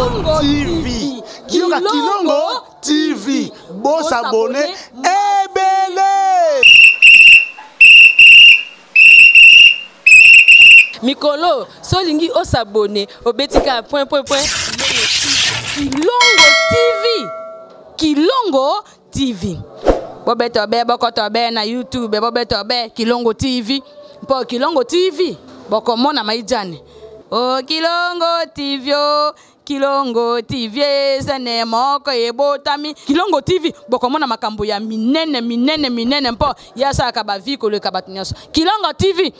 Kilongo TV. Kilongo TV. Boss abonné. Ebele. Mikolo, solingi o s'abonner au betika point. Kilongo TV. Kilongo TV. Bobeto be bokoto be na YouTube, bobeto be Kilongo TV. Po Kilongo TV. Boko mona maijane. Oh Kilongo TV oh. Kilongo TV sene moko ebotami Kilongo TV boko mona makambo ya minene mpo yasa kaba viko le kabatunyaso Kilongo TV.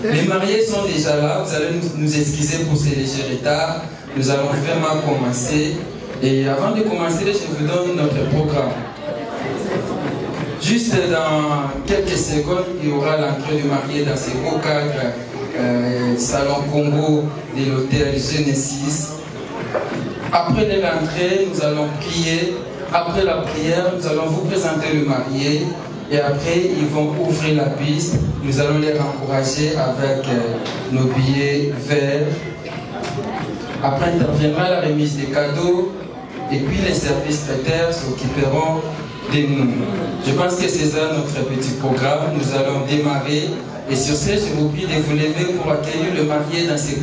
Les mariés sont déjà là, vous allez nous excuser pour ces légers retards. Nous allons vraiment commencer. Et avant de commencer, je vous donne notre programme. Juste dans quelques secondes, il y aura l'entrée du marié dans ce beau cadre salon Congo de l'hôtel Genesis. Après l'entrée, nous allons prier. Après la prière, nous allons vous présenter le marié. Et après, ils vont ouvrir la piste. Nous allons les encourager avec nos billets verts. Après, interviendra la remise des cadeaux. Et puis, les services traiteurs s'occuperont de nous. Je pense que c'est ça notre petit programme. Nous allons démarrer. Et sur ce, je vous prie de vous lever pour accueillir le marié dans ses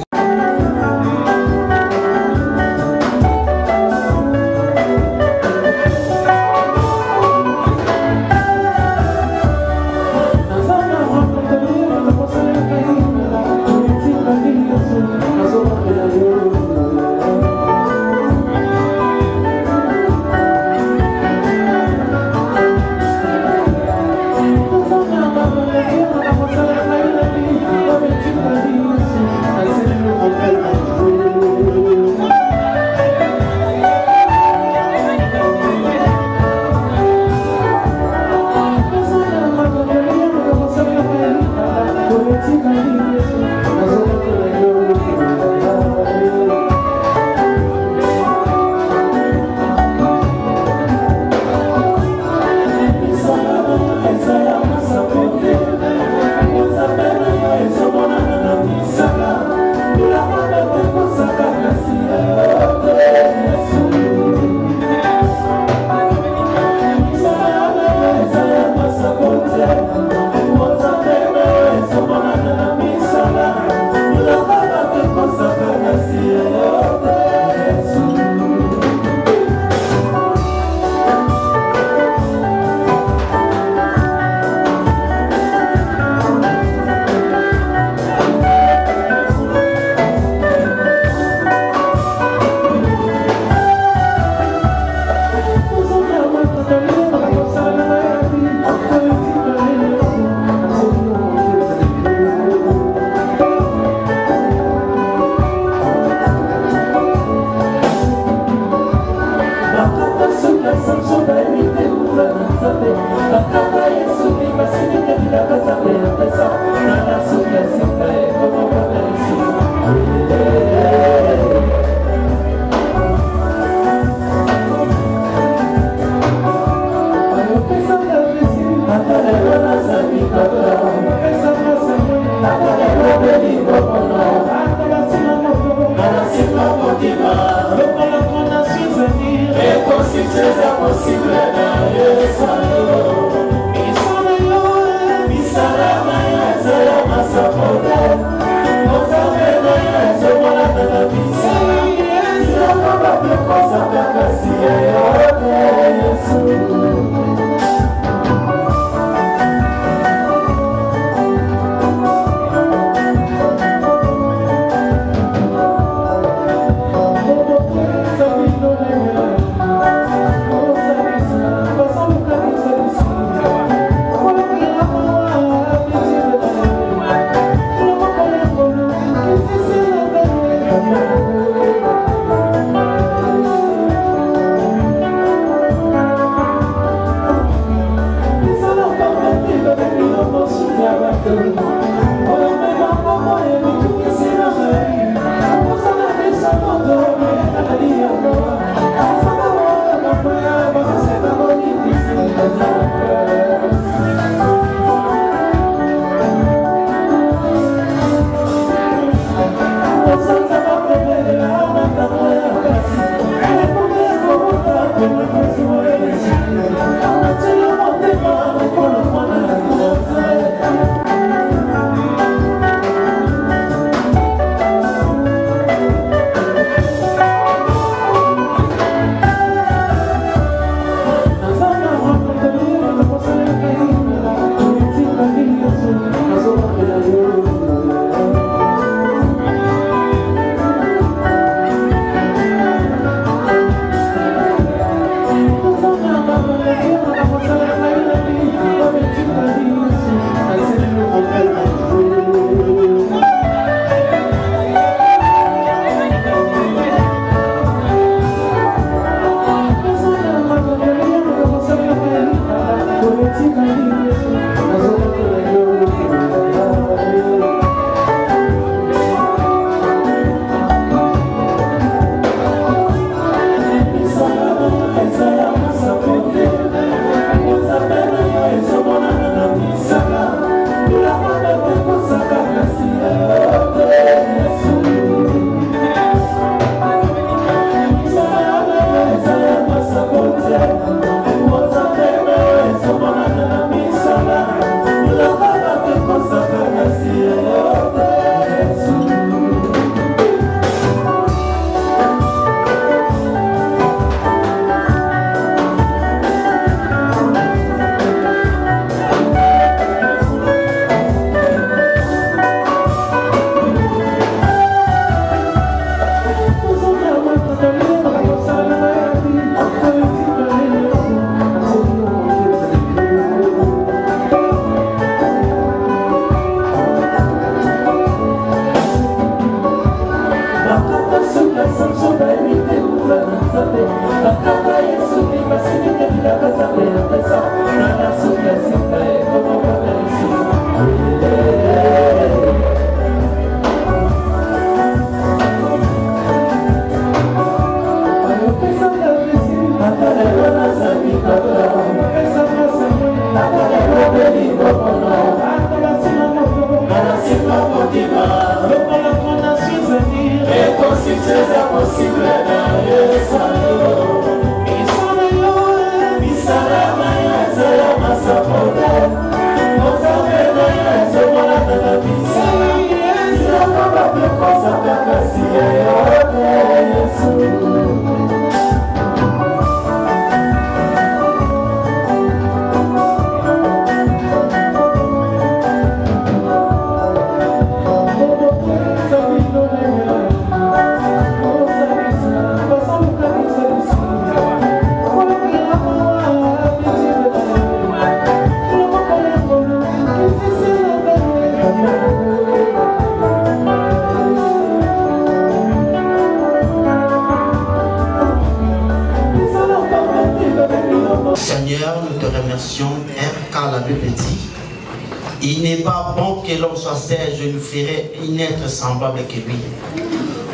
Il n'est pas bon que l'homme soit seul, je lui ferai une être semblable que lui.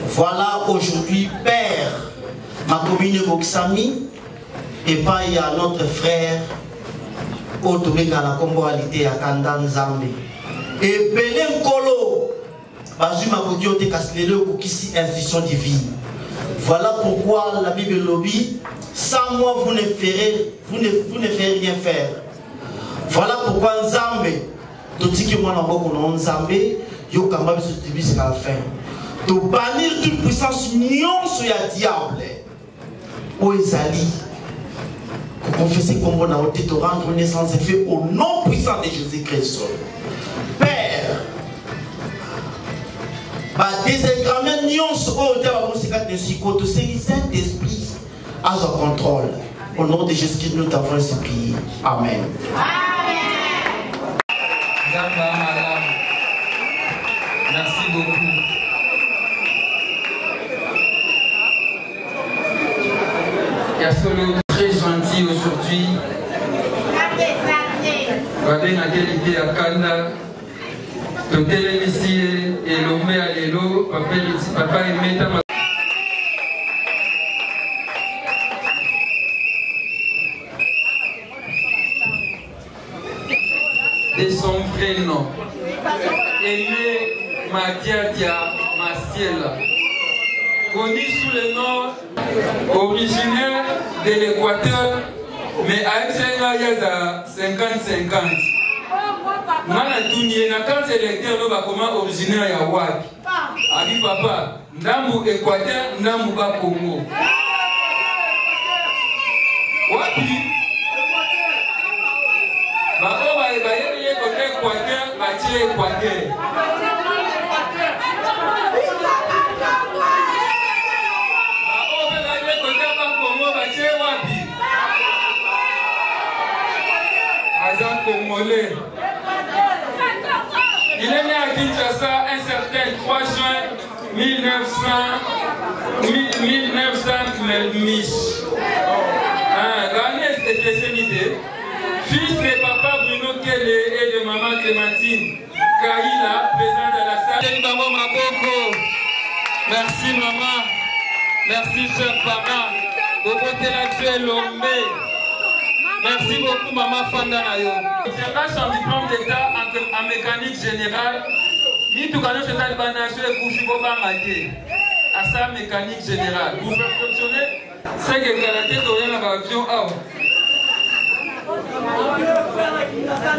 Voilà aujourd'hui, Père, ma commune Boksami, et pas il y a notre frère, autour de la comboralité à Kandan Zambé. Et Belem Kolo, institution divine. Voilà pourquoi la Bible lobby, sans moi vous ne ferez rien faire. Voilà pourquoi Nzambe, tout ce que moi n'ai Nzambe, yo kamba se divise à la fin. De bannir toute puissance union sur le diable. Ô Ezali, pour confesser comme on a ôté te rendre naissance et fait au nom puissant de Jésus-Christ. Père, désagrément nuance au terme de Saint-Esprit à son contrôle. Au nom de Jésus-Christ, nous t'avons supplié. Amen. Merci beaucoup. Solo très gentil aujourd'hui. Babé na qualité à Kanda. Totele ici et l'homme à l'élo. Papa et Meta. De son prénom. Aimé Madiadia Maciela. Connu sous le nom originaire de l'Équateur, mais avec ses 50-50. Mana Tounié, quand c'est l'électeur, comment originaire ya wapi? Abi papa, Ndambu Équateur, Ndambu ba Congo. Wapi? Ba oba e ba yeye côté Équateur, ba tie Équateur. Congolais. Il est né à Kinshasa un certain 3 juin 1900 fils de papa Bruno Kele et de maman Clémentine Kaila, présente à la salle. Merci maman, merci chers parents. Merci beaucoup maman Fanda Nayo. J'ai son diplôme d'état en mécanique générale. Ni tout cas, c'est ça le banage et couche pour bamater. À sa mécanique générale. Pour perfectionner, c'est que karaté doit y avoir avion out.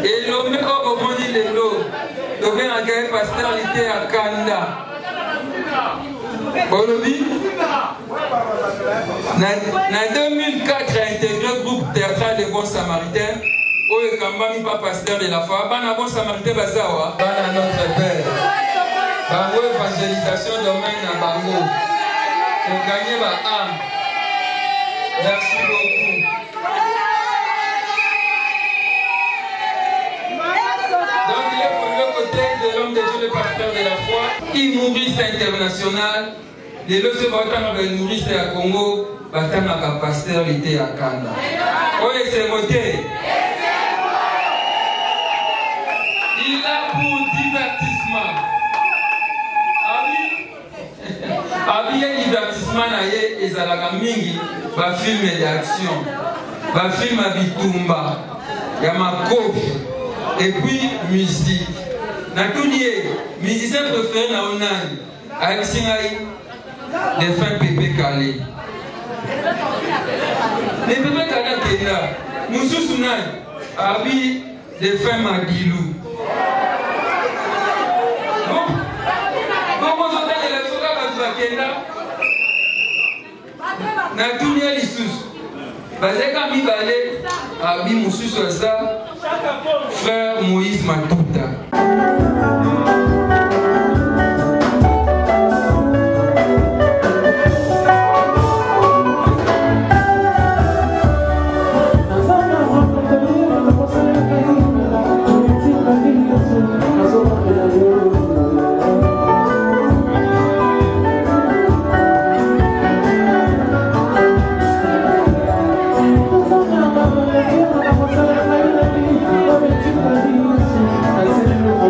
Et l'homme au bondi de l'eau. Donc il a gagné pastoralité à Kanda. Bolobi. En 2004, j'ai intégré le groupe théâtral des bons samaritains. Où est Kambami, pas pasteur de la foi. Bana bon samaritain Bazawa. Bana notre père. Bango évangélisation domaine à Bango. Pour gagner ma âme. Merci beaucoup. Donc il est pour le côté de l'homme de Dieu, le pasteur de la foi. Humoriste international. Les lots se battent dans le humoriste à Congo. Battant à pasteur l'été à Kanda. Oh, et c'est voté. Il a pour divertissement. Il y a divertissement et Zalaga Mingi, va film d'action, va film à Bitumba, il y a ma coach, et puis musique. Natoulier, musicien préféré na Onani, avec Singaï, les fins Pépé Calé. Les Pépé Calé qui est là, Moussou Sounan, Abi, les fins Magilou. Na dunia lisusu bazeka mibale abi mususu aza frère Moïse Matuta.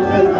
I said,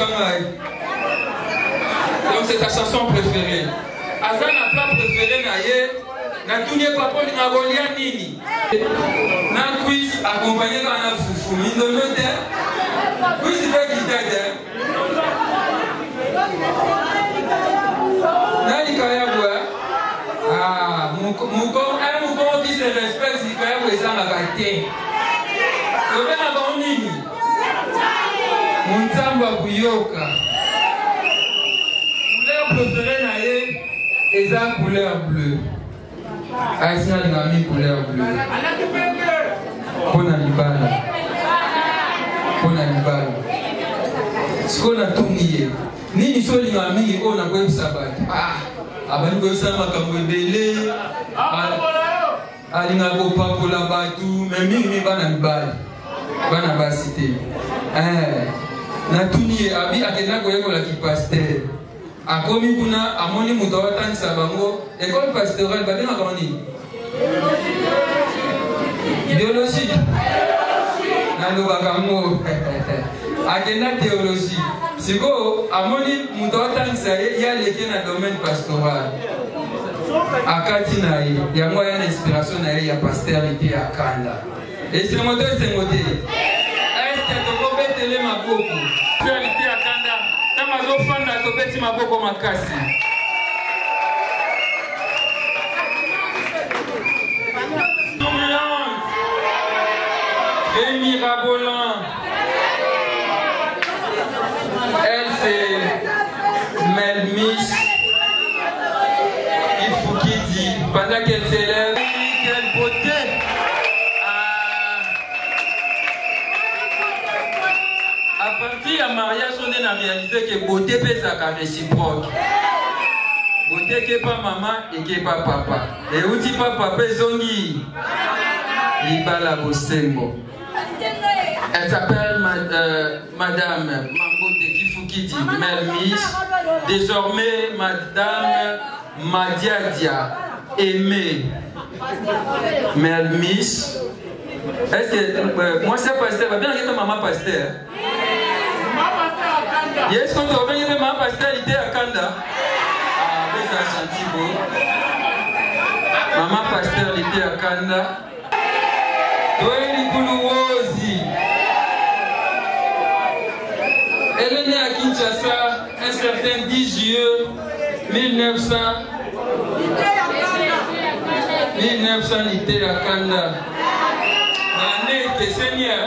Kangai. Donc c'est ta chanson préférée. Azan a plat préféré naye. Na tunie papa ni ngagolia nini. Na quiz accompagné par un foufou. Mindonote. Quiz c'est qui t'aide. Nani kaya boa. Ah, mon qui se respecte, c'est quand même ça ma qualité. Le bien avant nini. Mon tamba buyoka. Couleur préférée naye, et ça couleur bleue. Aïsna l'ami couleur bleue. Pona libala. Pona libala. Ce qu'on a tout nié. Nini so l'ami on a quoi sabat. Ah. Abani ko sama kambele alinga ko papola batu memi bana mibali bana basité na tuni abi akenda ko yekola ki pasteur akomi kuna amoni muto watanisa bango école pastorale babenga kama nini idéologie na lobaka ngo akenda théologie. Siko amoni muto watanisa ya leke na domaine pastoral. Akati na ye yango ya inspiration na ye ya pastoralité ya Kanda. Et c'est moto sengote. Est-ce que to betele maboko? Pastoralité ya Kanda. Kama zo fanda to beti maboko makasi. Dominante. Et mirabolant. Elle c'est Melmis Ifukidi. Pendant qu'elle s'élève, quelle beauté! À partir du mariage, on a réalisé que beauté peut être réciproque. Beauté qui n'est pas maman et qui n'est pas papa. Et où dit pas papa, zongi. Libala Bosembo. Elle s'appelle Madame Mambote Kifukidi Melmis, désormais Madame Madiadia Aimée Melmis. Est-ce que moi c'est pasteur, va bien que maman pasteur. Est-ce qu'on doit venir maman pasteur il était à Kanda? Ah, mais ça gentil beau. Maman pasteur il était à Kanda. Elle est née à Kinshasa un certain 10 juillet 1900. 1900 était à Kanda. L'année que Seigneur,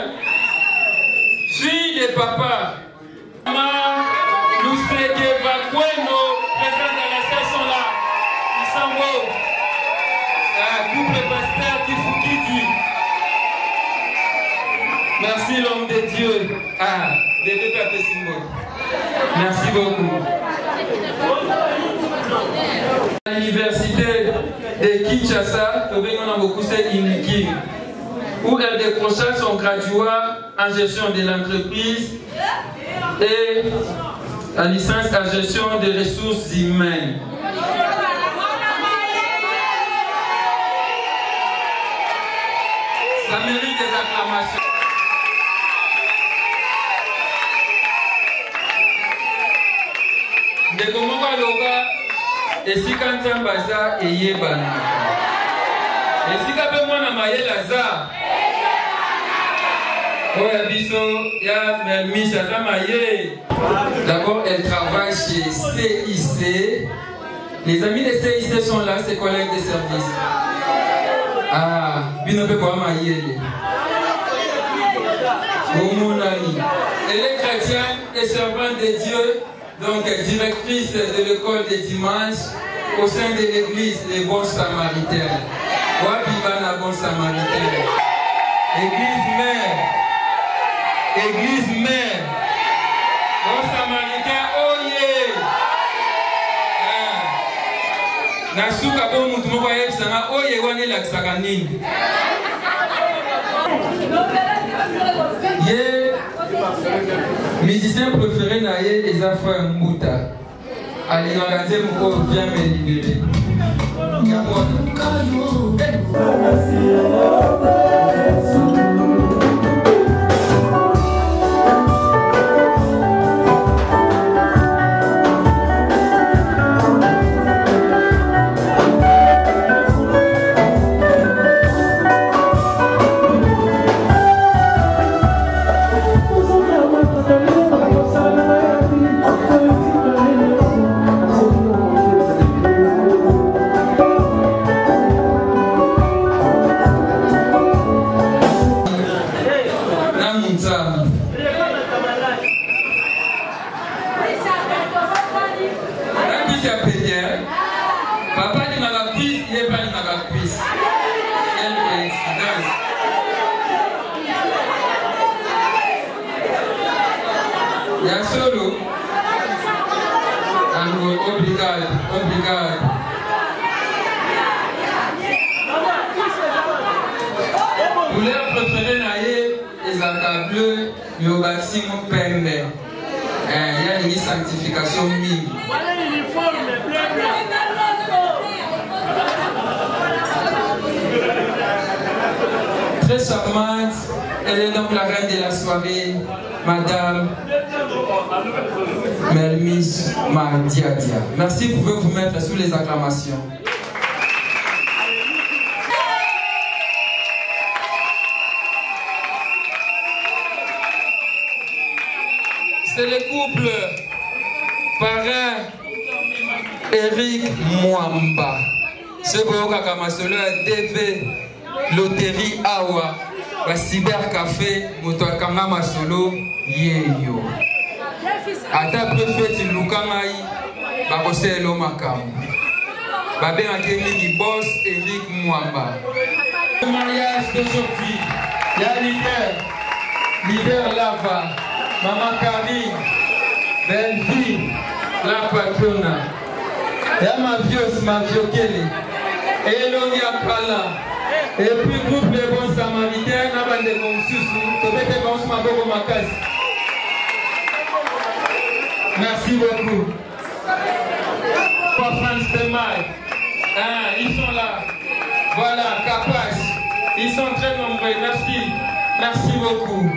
fille de papa, maman, nous sommes évacués, présents dans la station là. Ils s'en vont. Couple pasteur Kifukidi. Merci l'homme de Dieu. Ah, bébé Papa Simon. Merci beaucoup. À l'université de Kinshasa, où elle décrocha son graduat en gestion de l'entreprise et la licence en gestion des ressources humaines. Ça mérite des acclamations. De comment va loba et si quand tu as et yebana et si quand tu as maye laza oh yabiso ya Melmis aza maye. D'abord elle travaille chez CIC. Les amis de CIC sont là, ses collègues de service. Ah bino pe kwa maye elle est chrétienne et servante de Dieu. Donc, directrice de l'école des dimanches au sein de l'église Les Bons Samaritains. Wabibana Bons Samaritains. Église mère. Église mère. Bons Samaritains, oh yeah! Nasuka bon mutumo kwa yebsanga, oh yeah, wane laksaka nini. Musicien préféré naye les affaires Mbuta. Allez regarder pourquoi bien me libérer. Obrigado. Couleur préférée naïe, les acas bleus, le maximum pembe. Il y a une sanctification mime. Très charmante, elle est donc la reine de la soirée, Madame Mermis Madiadia. Merci, vous pouvez vous mettre sous les acclamations. C'est le couple parrain Eric Mwamba. Ce boka kamasolo DV Loterie Awa. Ba cybercafé moto akanga masolo yeyo. Ata préfet Lukangai ba koselo makamu. Ba benga mingi boss Eric Mwamba. Le mariage d'aujourd'hui, il y a leader Lava, Maman Karine, belle vie, la patrona. Il y a ma vieux Kelly, et Elonia Pala, et puis groupe Les Bons Samaritains, Nabande Komsusu, Tobete Bonsma Bogo Makas. Merci beaucoup. Pour France Temay, ils sont là. Voilà, Capache, ils sont très nombreux. Merci, merci beaucoup.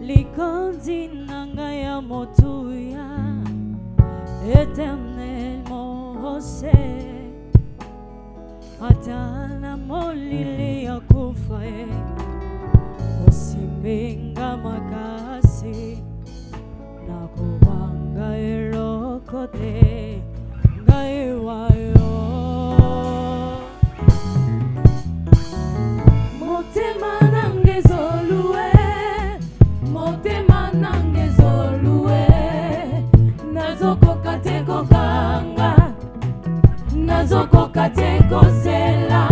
Likondi nanga ya motuya éternellement rosé atana molili ya kufa osimbenga makasi na kubanga eloko te ngai wayo motema nange zolue motema nange zolue nazokoka te kokanga nazokoka te kozela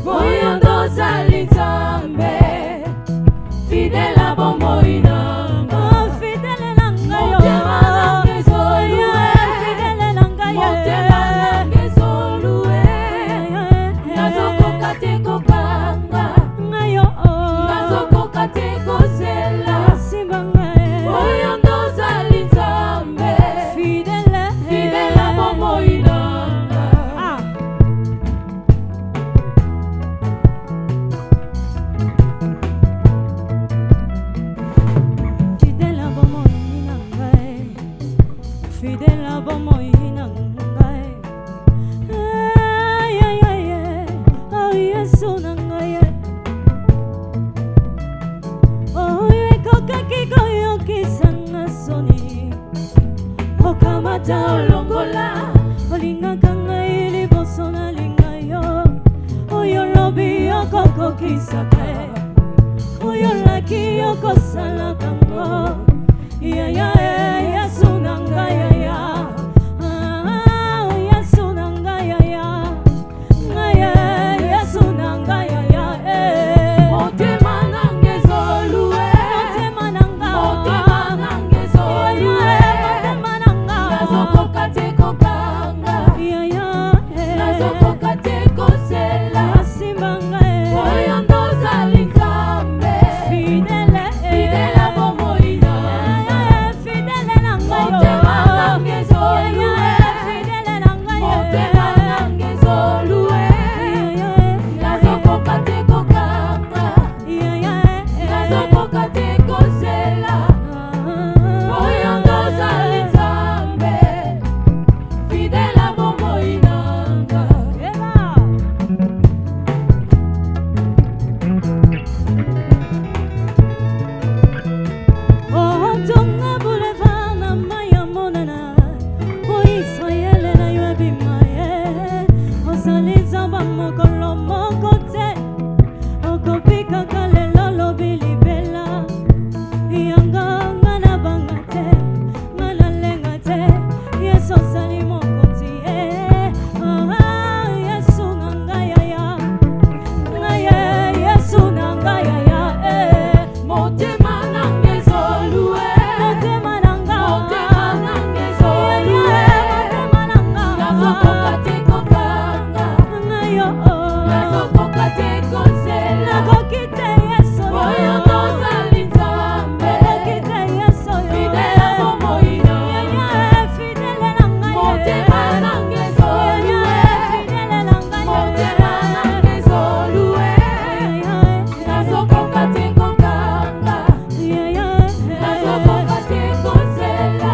boyo ndozali nzambe fidela bomoi nanga fidele nanga yo motema nange zolue fidele nanga yo motema nange zolue nazokoka te kokanga ngayo nazokoka te kozela simbanga boyo ndozali nzambe fidela bomoi nanga fidela bomoi nanga fidela bomoi nanga oh Yesu nanga oh ekokaki koyokisanga soni okamata olongola olingaka ngai liboso nalinga yo oyo lobi okokokisa te oyo laki okosala bango yaya Yesu nanga yaya Yesu nanga yaya ngaya Yesu nanga yaya motema nange zolue motema nange zolue motema nanga nazokoka te kokanga yaya nazokoka te kozela simbanga oyo ndozali nzambe fidela bomoi nanga fidele nanga motema nange zolue fidele nanga motema nange zolue nazokoka te kokanga nazokoka te kozela oyo ndozali nzambe fidela bomoi nanga otonga boulevard na maya monana po Israele na yo ebima ozali nzamba mokolo moko te okobikaka lelo lobi libela yanga nga na banga te nga nalenga te Yesu ozali mokonzi Yesu nanga yaya ngaye Yesu nanga yaya motema nange zolue motema nanga zolue motema nanga nazokoka te kokanga ngayo nazokoka te kozela nakoki te Yesu oyo ndozali nzambe nakoki te Yesu fidela bomoi nanga fidele nanga motema nange zolue fidele nanga motema nange zolue nazokoka te kokanga nazokoka te kozela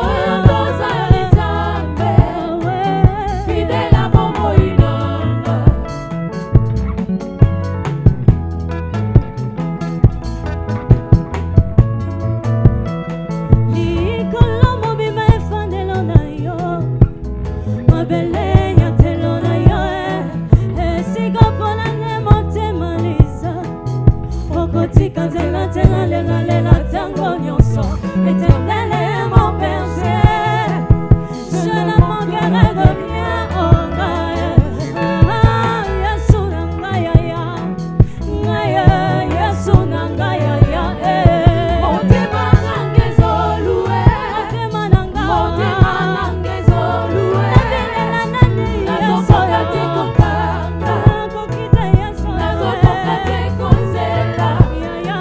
oyo ndozali nzambe fidela bomoi nanga likolo mobima efandelo na yo mabele nyatelo na yo esika mpona nde motema lisa okotika nzela te nalela ntango nyonso éternel est mon berger je ne manquerai de rien oh ngaye Yesu nanga yaya ngaye Yesu nanga yaya motema nange zolue motema nange zolue nabelela nani nazokoka te kokanga nakoki te Yesu nazokoka te kozela yaya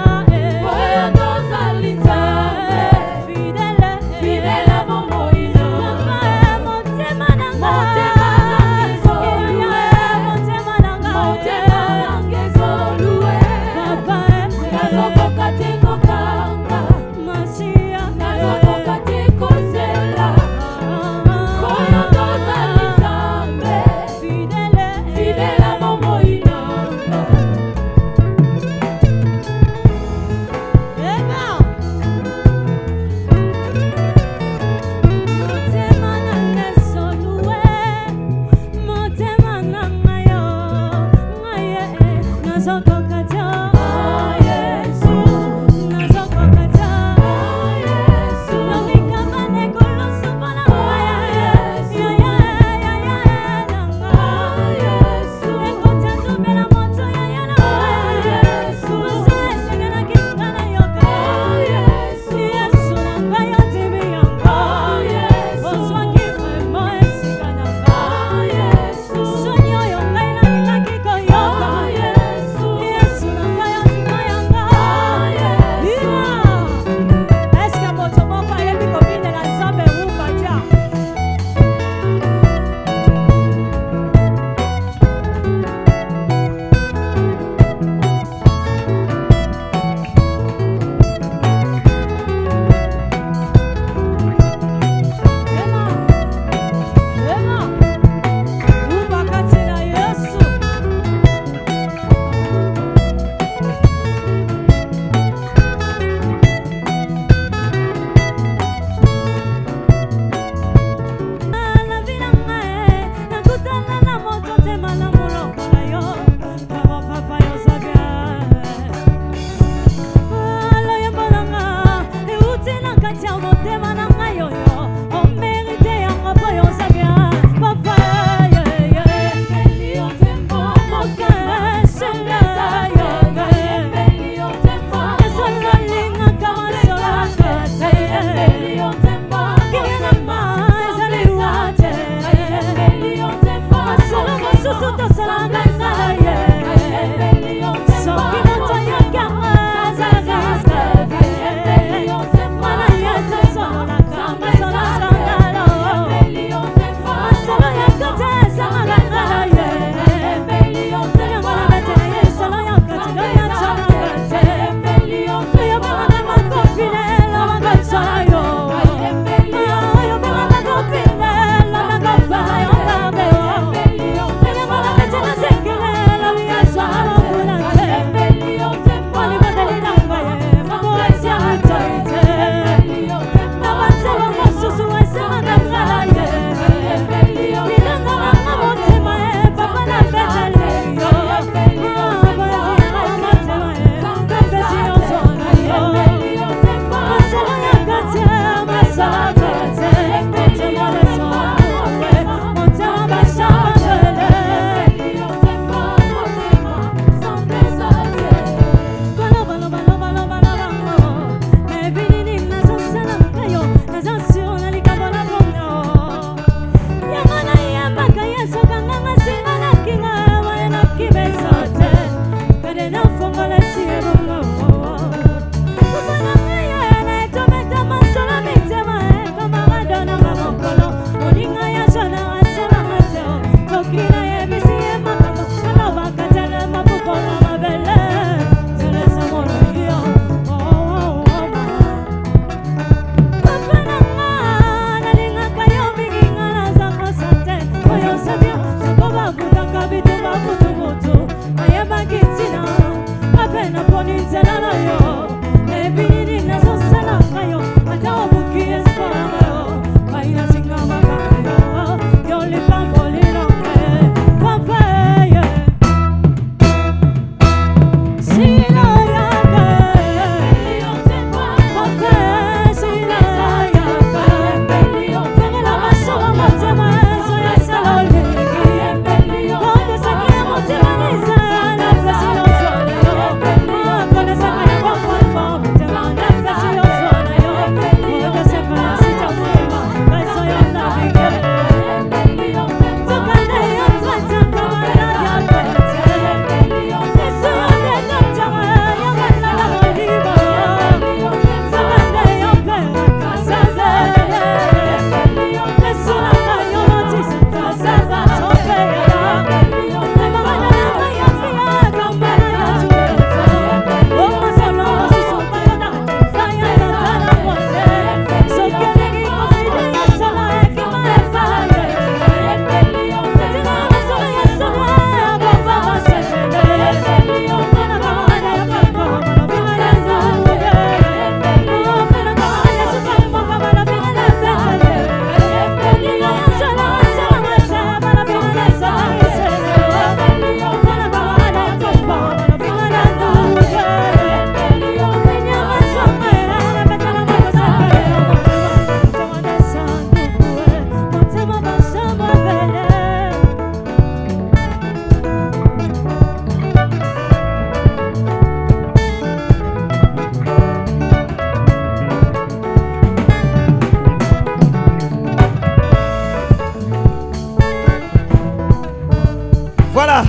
Voilà.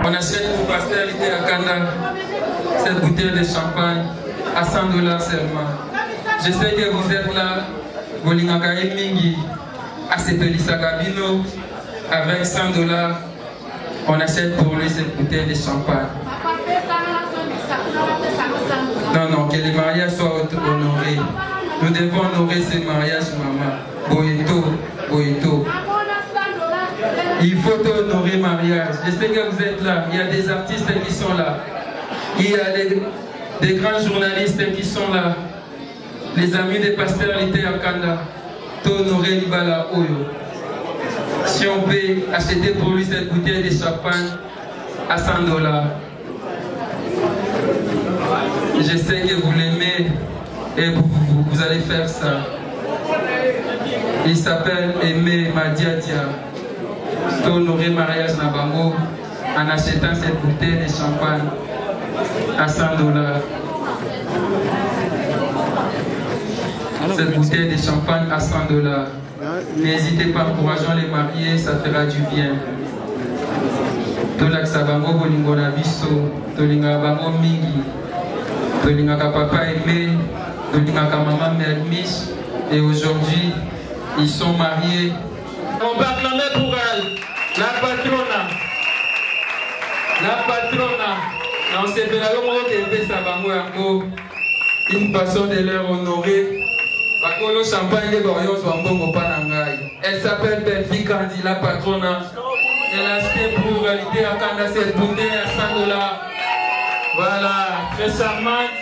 On achète pour Pasteur Lité à Kanda cette bouteille de champagne à 100 $ seulement. Je sais que vous êtes là, Bolingaka Mingi, à Sepelisa Gabino, avec 100 $. On achète pour lui cette bouteille de champagne. Non, non, que les mariages soient honorés. Nous devons honorer ces mariages, maman. Boeto, Boeto. Il faut honorer le mariage. Je sais que vous êtes là. Il y a des artistes qui sont là. Il y a des grands journalistes qui sont là. Les amis des pasteurs Lité à Kanda. Honorer Libala Oyo. Si on peut acheter pour lui cette bouteille de champagne à 100 $. Je sais que vous l'aimez et vous allez faire ça. Il s'appelle Aimé Madiadia. Honorer mariage Nabango en achetant cette bouteille de champagne à 100 $. Cette bouteille de champagne à 100 $. N'hésitez pas, encourageons les mariés, ça fera du bien. Tolaksa bango bolingo na biso, tolinga bango mingi, tolinga papa Aimé, tolinga maman Melmich, et aujourd'hui ils sont mariés. On va acclamer pour elle, la patrona. La patrona. On s'est fait la bango, une façon de leur honorer. Bakolo champagne de Boyos Wambongo Panangai. Elle s'appelle Belfi Kandi, la patrona. Elle a acheté pour réalité à Kanda cette bouteille à 100 $. Voilà, très charmante.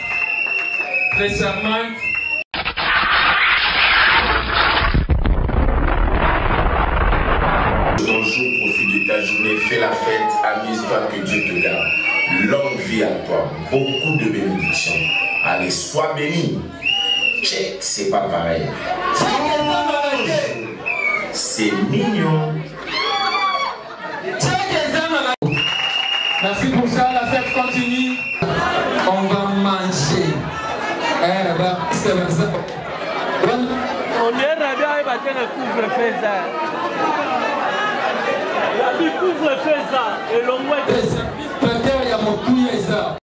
Très charmante. Bonjour, profite de ta journée, fais la fête, amuse-toi, que Dieu te garde. Longue vie à toi, beaucoup de bénédictions. Allez, sois béni. Check, c'est pas pareil. C'est mignon. Merci pour ça, la fête continue. On va manger. C'est ça. On est radio et va faire le couvre-feu ça. Il couvre-feu ça. Et l'on voit des services bancaires, il y a mon couille et ça.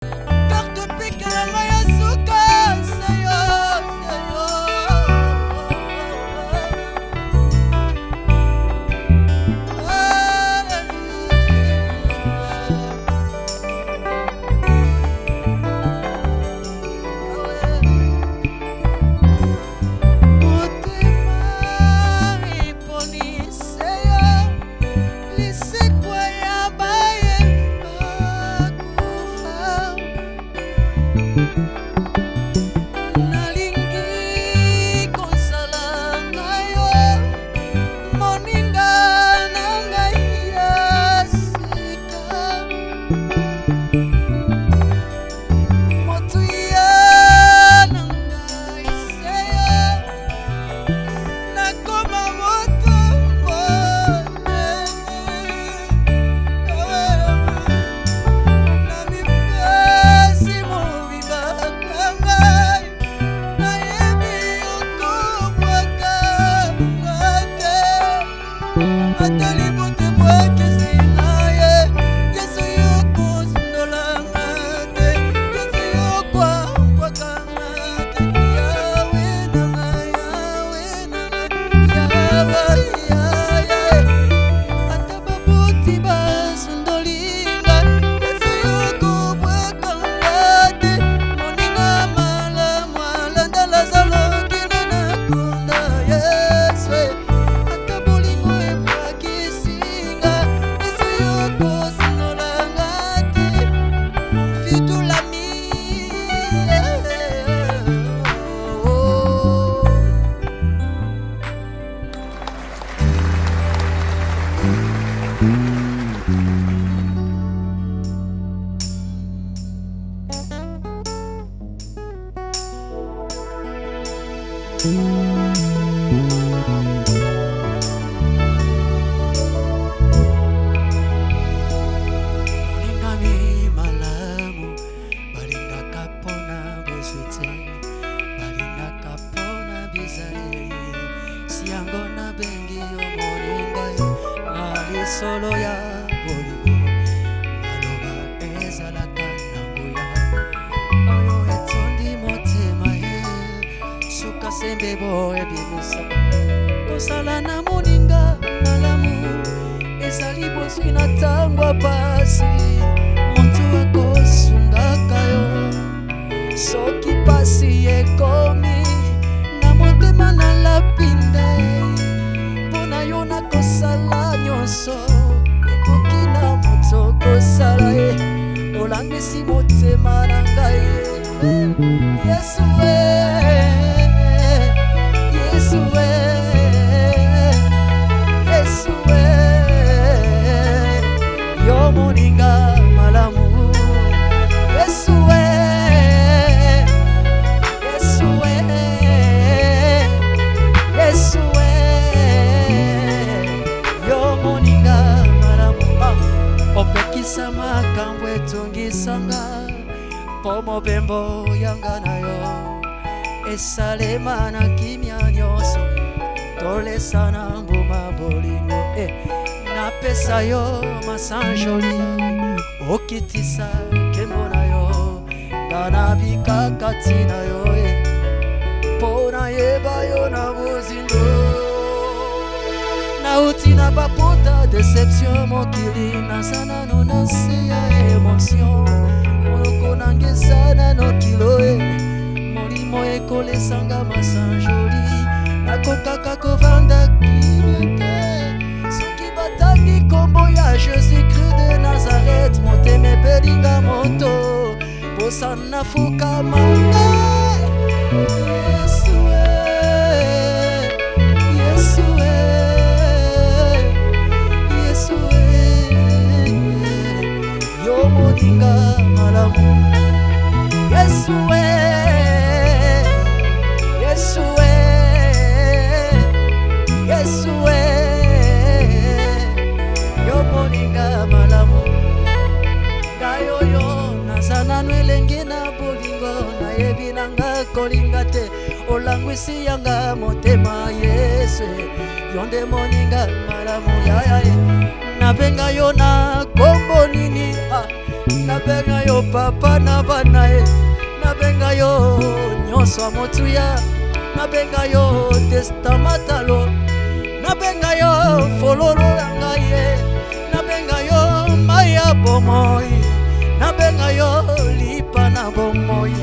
solo ya bolingo nzambe boyebimisa kosala na moninga malamu ezali bozwi na ntango pasi moto akosungaka yo soki pasi ekomi na motema na lapinde mpona yo nakosala nyonso ekoki na moto kosala ye olangisi motema na ngai Yesu Yesu Yesu yo moninga malamu Yesu Yesu Yesu yo moninga malamu opekisa makambo etungisanga po mobembo yanga na yo esalema na kimia nyonso tolesana mbuma bolingo napesa yo masanjoli okitisa kembo na yo ngana bikakati na yo mpona yeba yo na bozindo nauti na bapota deception mokili nazana no nasi ya emotion moloko nangesana no kilo molimo ekolesanga masanjoli nakokaka kovanda kimete soki batangi kombo ya Jésus-Christ de Nazareth motema epelinga moto posana fukamanga Yesu Yesu Yesu yo moninga malamu Yesu Yesu Yesu yo moninga malamu ngayo yo nazana nwelenge na bolingo nayebi nanga kolinga te olangwisi yanga motema Yesu yo nde moninga malamu yayaye nabenga yo na kombo nini nabenga yo papa na bana nabenga yo nyonso motuya nabenga yo testamatalo nabenga yo fololo yanga nabenga yo maya bomoi nabenga yo lipa na bomoi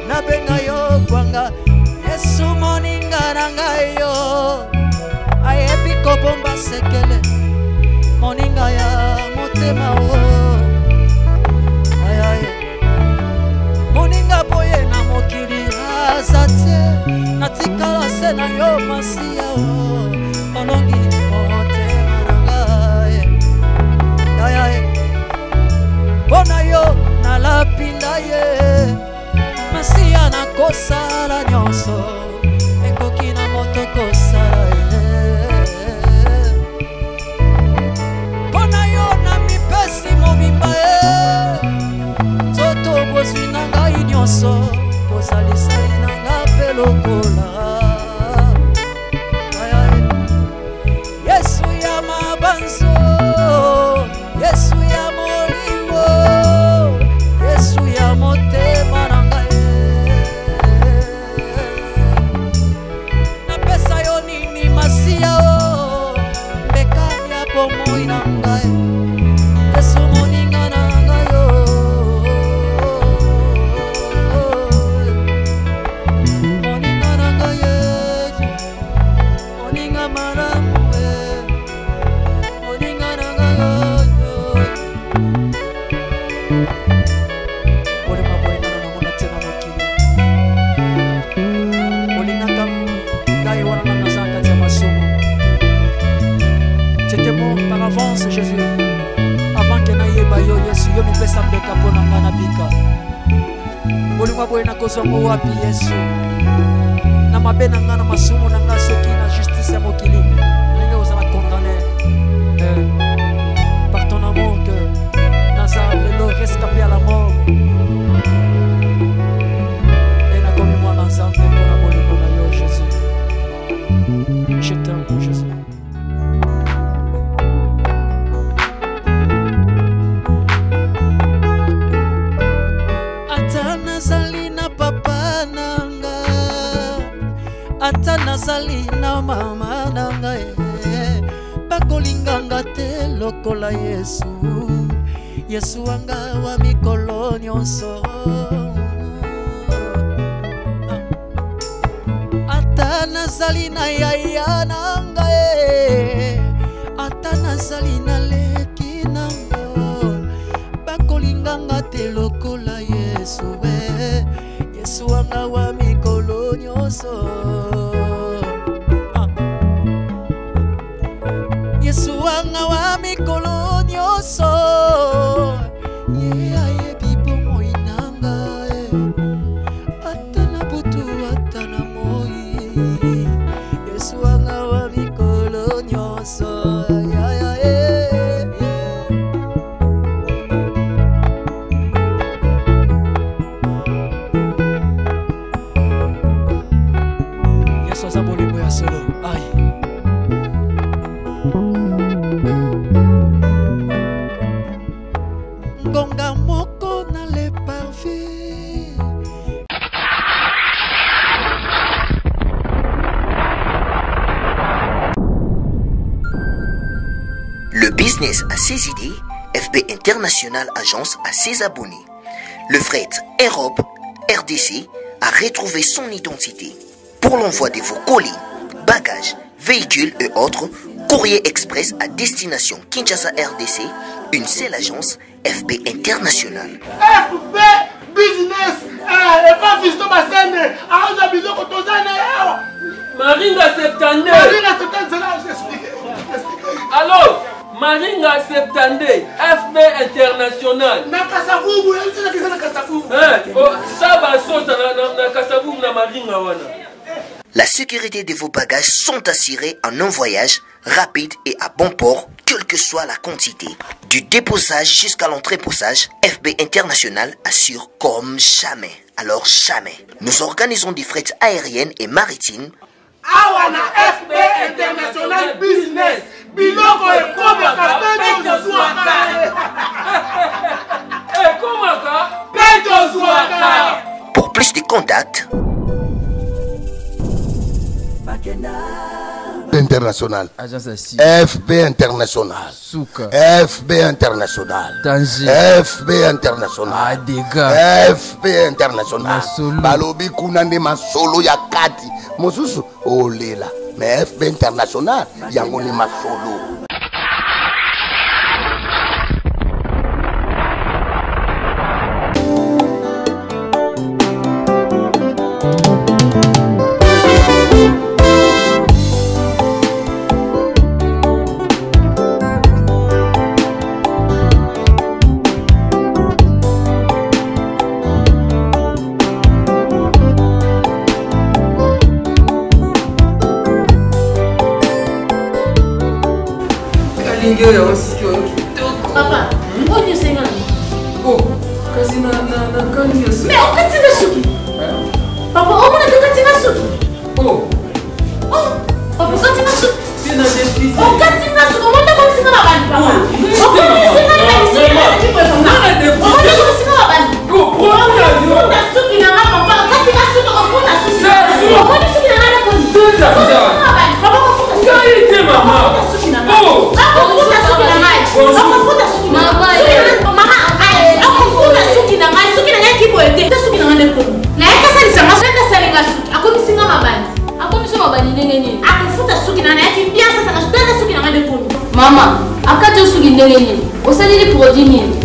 nabenga yo kwanga Yesu moninga nanga yo ayebi kobomba sekele moninga ya motema moninga boye na mokili azate natikala se na yo masiya onongi motema nanga mpona yo nalapinda ye masiya nakosala nyonso ekoki na moto kosala mpona yo na mipesi mobimba nzoto bozwi na ngai nyonso bozalisali na nga mpe lokola Yesu ya mabanzo Yesu ya molingo Yesu ya motema na ngai napesa yo nini masiya mbekami ya bomoi na ngai Yesu moninga na ngai moninga na ngai moninga malamu moninga na ngai olema boyengana na mona tena mokili olingaka ngai wana na nazala kati ya masumu c'était bon par avance Jésus avant que nayeba yo Yesu yo mipesa mbeka mpo na nga na bika bolingo boye nakozwango wapi Yesu na mabe na nga na masumu na nga soki na justice ya mokili ndenge ozala condamné par ton amour que naza lelo rescapé à la mort e nakomi mwana nzambe mpo na bolingo na yo Jésus je t'aime Jésus ata nazali na mama na ngai bakolinganga te lokola Yesu Yesu wanga wa mikolo nyonso ata nazali na yaya na ngai ata nazali na leki nango bakolinganga te lokola Yesu Yesu wanga wa mikolo nyonso Yesu wanga wa mikolo nyonso ye bibo moinanga ata na butu ata na moi Yesu wanga wa mikolo nyonso Yesu azaboli moya solo ai Ngonga moko na le parfum. Le business a ses idées, FB International Agence a ses abonnés. Le fret Europe, RDC, a retrouvé son identité. Pour l'envoi de vos colis, bagages, véhicules et autres, courrier express à destination Kinshasa RDC, une seule agence, FB International. FB Business, et pas Fiston Bassene, à Ozabizo Kotozane, Maringa Septande. Maringa Septande, c'est là, j'explique. Alors, Maringa Septande, FB International. Na Kasavubu, c'est la question de Kasavubu. Ça va sauter na Kasavubu na Maringa wana. La sécurité de vos bagages sont assurées en un voyage rapide et à bon port, quelle que soit la quantité. Du déposage jusqu'à l'entreposage, FB International assure comme jamais. Alors jamais. Nous organisons des frettes aériennes et maritimes. Awana FB International Business. Biloko et Komaka, Pedro Zouaka. Komaka, Pedro Zouaka. Pour plus de contacts, International. FB International. Souka. FB International. Danger. FB International. Dégâts. FB International. Masolo. Balobi kunande masolo ya kati. Mosusu olela. Mais FB International yango ni masolo. Papa, où est-ce que tu Oh, kasi na kani yesu. Mais on continue suki. Papa, on a continue suki. Oh. Oh, papa, continue suki. C'est na défi. On continue suki. On monte comme si on avait papa. On continue suki na défi. On a défi. On monte comme si on avait. Oh, prends l'avion. On a suki na papa. Continue suki. On monte suki. On monte suki na la con. Tout à fait. Papa, on monte suki. Qualité maman. Oh. On monte suki na mai. On monte suki na mai. Maman, suki na ngai suki na ngai kiboete suki na ngai ko na yaka salisa masenda salinga suki akomisinga mabandi akomisa mabandi ndenge nini akufuta suki na ngai kimbia sasa na sutenda suki na ngai ko mama akato suki ndenge nini osalili produit nini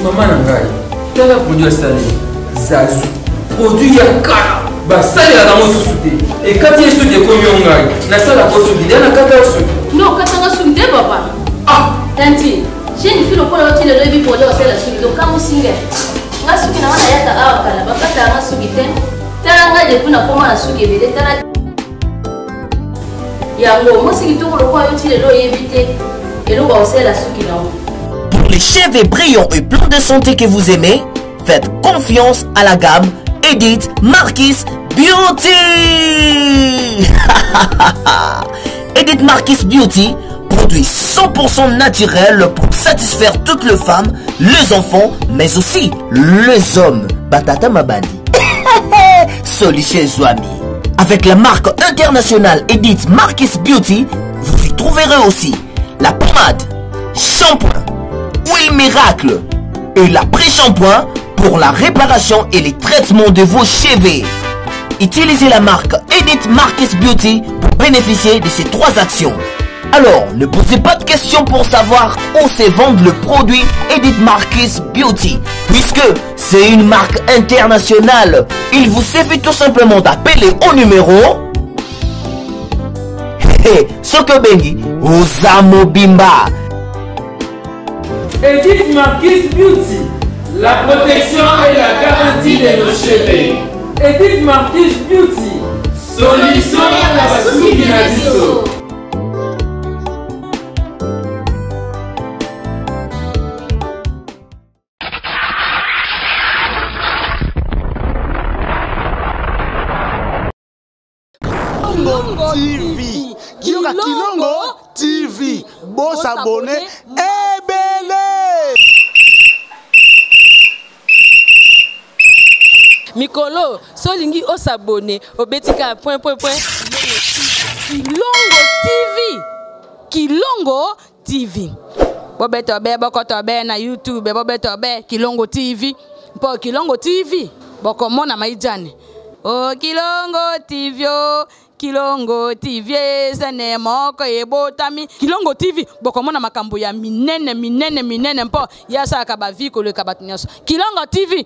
Mama na ngai tala produit asali zazu produit ya kala basali ya mosusu te e kati yesu de komi ngai na sala ko suki na kata suki no katanga suki de papa tanti j'ai une fille au point où tu le levis pour aller au ciel à suki donc comme singe nga suki na wana yaka awa kala bakata nga suki te tala nga depuis na koma na suki ebele tala yango mosiki to ko yo ti le lo yebite elo ba au ciel à suki na. Pour les cheveux brillants et pleins de santé que vous aimez, faites confiance à la gamme Edith Marquis Beauty. Edith Marquis Beauty, produit 100% naturel pour satisfaire toutes les femmes, les enfants, mais aussi les hommes. Batata Mabandi. Solution Zouami. Avec la marque internationale Edith Marquis Beauty, vous y trouverez aussi la pommade, shampoing, huile miracle et l'après-shampoing pour la réparation et les traitements de vos cheveux. Utilisez la marque Edith Marquis Beauty pour bénéficier de ces 3 actions. Alors, ne posez pas de questions pour savoir où se vend le produit Edith Marquis Beauty, puisque c'est une marque internationale. Il vous suffit tout simplement d'appeler au numéro Sokobengi Osamo Bimba. Edith Marquis Beauty, la protection et la garantie de nos cheveux. Edith Marquis Beauty, solution à la sous-binadiso. TV. Kilongo TV. Bon s'abonner. Ebele. Mikolo, solingi o s'abonner au betika point. Kilongo TV. Kilongo TV. Bobeto be bokoto be na YouTube, bobeto be Kilongo TV. Po Kilongo TV. Boko mona maijane. Oh Kilongo TV. Kilongo TV sene moko ebotami Kilongo TV bokomona makambo ya minene mpo yasa ka baviko le kabatinyaso Kilongo TV